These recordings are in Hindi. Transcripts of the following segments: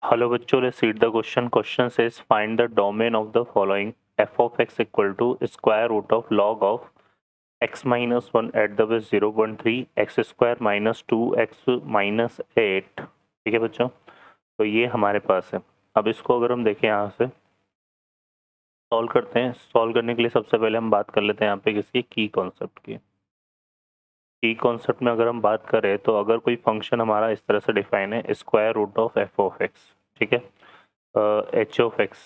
हेलो बच्चों, let's read the question. Question says find the domain of the following f of x equal to square root of log of x minus 1 at the base 0.3 x square minus 2x minus 8. ठीक है बच्चों, तो ये हमारे पास है. अब इसको अगर हम देखें यहाँ से सॉल्व करते हैं. सॉल्व करने के लिए सबसे पहले हम बात कर लेते हैं यहाँ पे किसकी की कॉन्सेप्ट की. की कॉन्सेप्ट में अगर हम बात करें तो अगर कोई फंक्शन हमारा इस तरह से डिफाइन है square root of F of x, ठीक है, h of x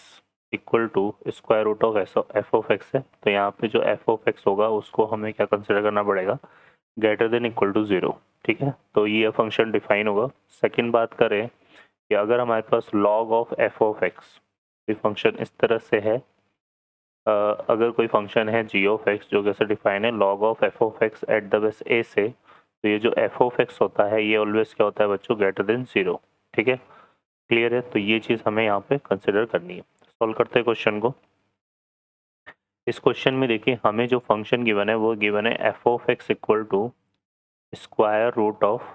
equal to square root of F of x है, तो यहाँ पे जो एफ ऑफ एक्स होगा उसको हमें क्या कंसिडर करना पड़ेगा, ग्रेटर देन इक्वल टू 0. ठीक है, तो ये फंक्शन डिफाइन होगा. सेकंड बात करें कि अगर हमारे पास log of F of X कोई फंक्शन इस तरह से है, अगर कोई फंक्शन है जी ऑफ एक्स जो कैसे डिफाइन है log of F of X at the base A से, तो ये जो एफ ऑफ एक्स होता है ये ऑलवेज क्या होता है बच्चों, ग्रेटर देन 0. ठीक है, क्लियर है. तो ये चीज़ हमें यहाँ पे कंसिडर करनी है. सॉल्व करते हैं क्वेश्चन को. इस क्वेश्चन में देखिए हमें जो फंक्शन गिवन है वो गिवन है f of x equal to square root of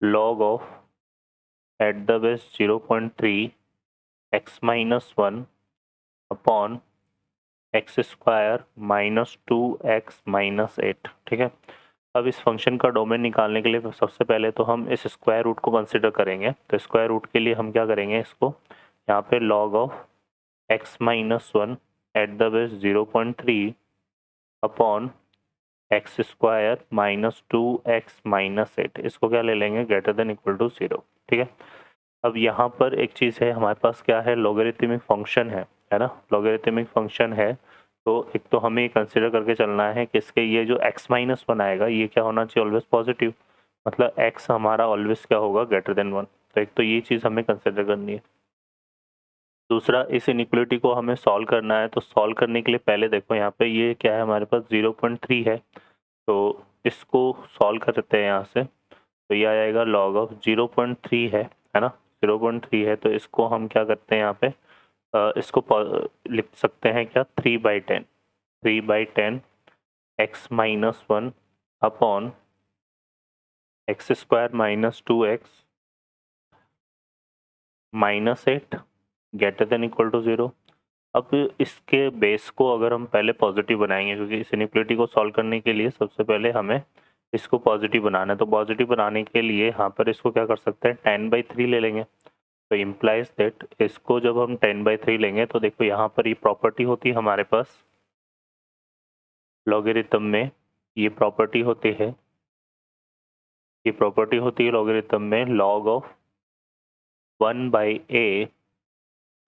log of at the base 0.3 x minus 1 upon x square minus 2x minus 8. ठीक है, अब इस फंक्शन का डोमेन निकालने के लिए सबसे पहले तो हम इस स्क्वायर रूट को कंसिडर करेंगे. तो स्क्वायर रूट के लिए हम क्या करेंगे, इसको यहाँ पे log of x minus 1 at the base 0.3 upon x square minus 2x minus 8, इसको क्या ले लेंगे, ग्रेटर देन इक्वल टू 0. ठीक है, अब यहाँ पर एक चीज़ है, हमारे पास क्या है, लॉगरिथमिक फंक्शन है ना. लॉगरिथमिक फंक्शन है तो एक तो हमें ये कंसिडर करके चलना है कि इसके ये जो x माइनस 1 आएगा ये क्या होना चाहिए, ऑलवेज पॉजिटिव. मतलब x हमारा ऑलवेज क्या होगा, ग्रेटर देन 1. तो एक तो ये चीज़ हमें कंसिडर करनी है. दूसरा, इस इनइक्वलिटी को हमें सॉल्व करना है. तो सॉल्व करने के लिए पहले देखो यहाँ पे ये क्या है, हमारे पास 0.3 है, तो इसको सॉल्व करते हैं यहाँ से. तो ये आ जाएगा लॉग ऑफ 0.3 है ना, 0.3 है, तो इसको हम क्या करते हैं यहाँ पे, इसको लिख सकते हैं क्या, 3/10 3/10 x minus 1 upon x square minus 2x minus 8 greater than equal to 0. अब इसके बेस को अगर हम पहले पॉजिटिव बनाएंगे, क्योंकि इस इनइक्वलिटी को सॉल्व करने के लिए सबसे पहले हमें इसको पॉजिटिव बनाना है. तो पॉजिटिव बनाने के लिए यहाँ पर इसको क्या कर सकते हैं, 10/3 ले लेंगे. तो इम्प्लाइज दैट इसको जब हम 10/3 लेंगे तो देखो यहाँ पर ये प्रॉपर्टी होती है हमारे पास लॉगरिथम में, ये प्रॉपर्टी होती है, ये प्रॉपर्टी होती है लॉगरिथम में, log of 1/a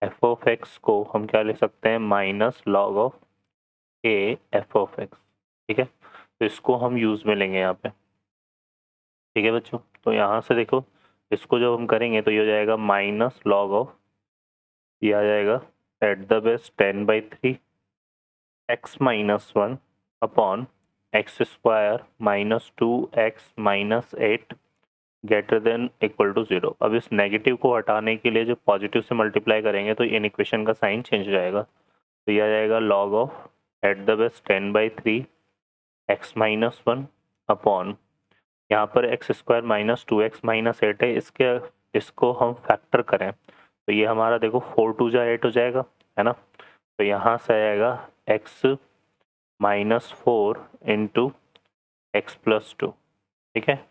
F of x को हम क्या ले सकते हैं, minus log of a F of x. ठीक है, तो इसको हम यूज में लेंगे यहाँ पे. ठीक है बच्चों, तो यहाँ से देखो इसको जब हम करेंगे तो ये हो जाएगा माइनस लॉग ऑफ, ये आ जाएगा at the base 10/3 x minus 1 upon x square minus 2x minus 8 greater than equal to 0. अब इस नेगेटिव को हटाने के लिए जो पॉजिटिव से मल्टीप्लाई करेंगे तो इन इक्वेशन का साइन चेंज हो जाएगा. तो ये आ जाएगा log of at the base 10/3 x minus 1 upon, यहाँ पर x square minus 2x minus 8 है, इसको हम फैक्टर करें तो ये हमारा देखो 4 2 8 हो जाएगा, है ना. तो यहाँ से आएगा x minus 4 into x plus 2. ठीक है,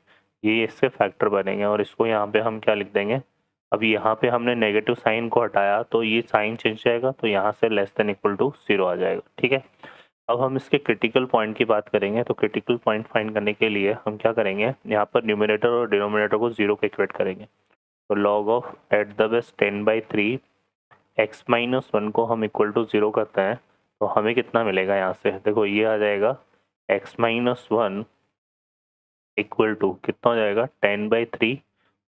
ये इससे फैक्टर बनेंगे और इसको यहाँ पे हम क्या लिख देंगे, अब यहाँ पे हमने नेगेटिव साइन को हटाया तो ये साइन चेंज जाएगा, तो यहाँ से लेस देन इक्वल टू 0 आ जाएगा. ठीक है, अब हम इसके क्रिटिकल पॉइंट की बात करेंगे. तो क्रिटिकल पॉइंट फाइंड करने के लिए हम क्या करेंगे, यहाँ पर न्यूमिनेटर और डिनोमिनेटर को 0 के इक्वेट करेंगे. तो log of at the base 10/3 x minus 1 को हम इक्वल टू 0 करते हैं तो हमें कितना मिलेगा, यहाँ से देखो ये आ जाएगा एक्स माइनस 1 इक्वल टू कितना हो जाएगा, 10/3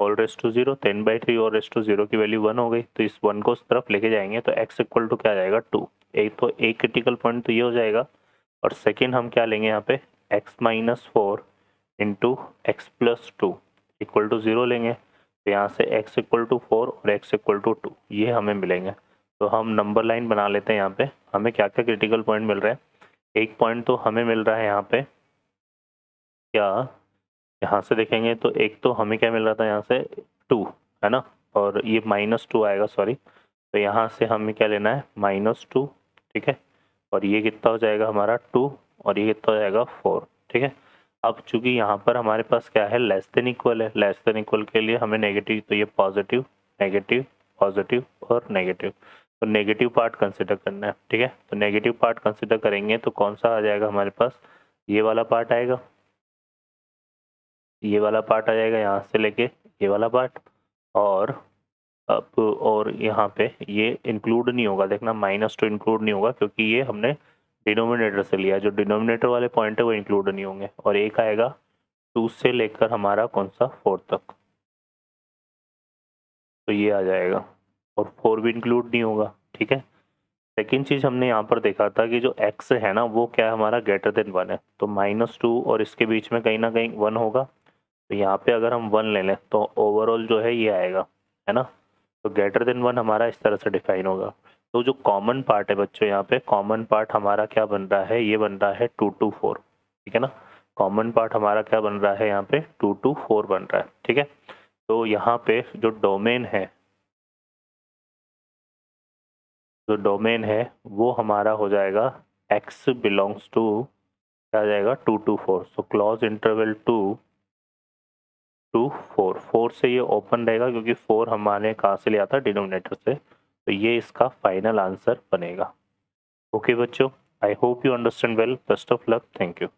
ऑल रेस टू 0. 10/3 और रेस टू 0 की वैल्यू 1 हो गई, तो इस 1 को उस तरफ लेके जाएंगे तो x इक्वल टू क्या आ जाएगा, 2. एक तो एक क्रिटिकल पॉइंट तो ये हो जाएगा, और सेकेंड हम क्या लेंगे यहाँ पे, x minus 4 into x plus 2 equal to 0 लेंगे. तो यहाँ से x इक्वल टू 4 और x इक्वल टू 2 ये हमें मिलेंगे. तो हम नंबर लाइन बना लेते हैं. यहाँ पे हमें क्या क्या क्रिटिकल पॉइंट मिल रहा है, एक पॉइंट तो हमें मिल रहा है यहाँ पे क्या, यहाँ से देखेंगे तो एक तो हमें क्या मिल रहा था यहाँ से 2 है ना, और ये -2 आएगा, सॉरी। तो यहाँ से हमें क्या लेना है, -2, ठीक है। और ये कितना हो जाएगा हमारा 2, और ये कितना हो जाएगा 4, ठीक है। अब चूंकि यहाँ पर हमारे पास क्या है, लेस देन इक्वल है, लेस देन इक्वल के लिए हमें नेगेटिव, तो ये पॉजिटिव नेगेटिव पॉजिटिव और नेगेटिव, तो नेगेटिव पार्ट कंसिडर करना है, ठीक है। तो नेगेटिव पार्ट कंसिडर करेंगे तो कौन सा आ जाएगा हमारे पास, ये वाला पार्ट आएगा, ये वाला पार्ट आ जाएगा यहाँ से लेके ये वाला पार्ट। और अब और यहाँ पे ये इंक्लूड नहीं होगा, देखना -2 इंक्लूड नहीं होगा क्योंकि ये हमने डिनोमिनेटर से लिया, जो डिनोमिनेटर वाले पॉइंट है वो इंक्लूड नहीं होंगे। और एक आएगा 2 से लेकर हमारा कौन सा 4 तक, तो ये आ जाएगा, और 4 भी इंक्लूड नहीं होगा, ठीक है। सेकेंड चीज़ हमने यहाँ पर देखा था कि जो x है ना वो क्या है हमारा ग्रेटर देन 1 है, तो -2 और इसके बीच में कहीं ना कहीं 1 होगा, तो यहाँ पे अगर हम 1 ले लें तो ओवरऑल जो है ये आएगा, है ना। तो ग्रेटर देन 1 हमारा इस तरह से डिफाइन होगा। तो जो कॉमन पार्ट है बच्चों, यहाँ पे कॉमन पार्ट हमारा क्या बन रहा है, ये बन रहा है 2 to 4, ठीक है ना। कॉमन पार्ट हमारा क्या बन रहा है यहाँ पे 2 to 4 बन रहा है, ठीक है। तो यहाँ पे जो डोमेन है, जो डोमेन है वो हमारा हो जाएगा x बिलोंग्स टू, क्या आ जाएगा 2 to 4, so close interval 2 to 4, 4 से ये ओपन रहेगा क्योंकि 4 हमारे कहाँ से लिया था, डिनोमिनेटर से, तो ये इसका फाइनल आंसर बनेगा। ओके बच्चों, I hope you understand well, best of luck, thank you.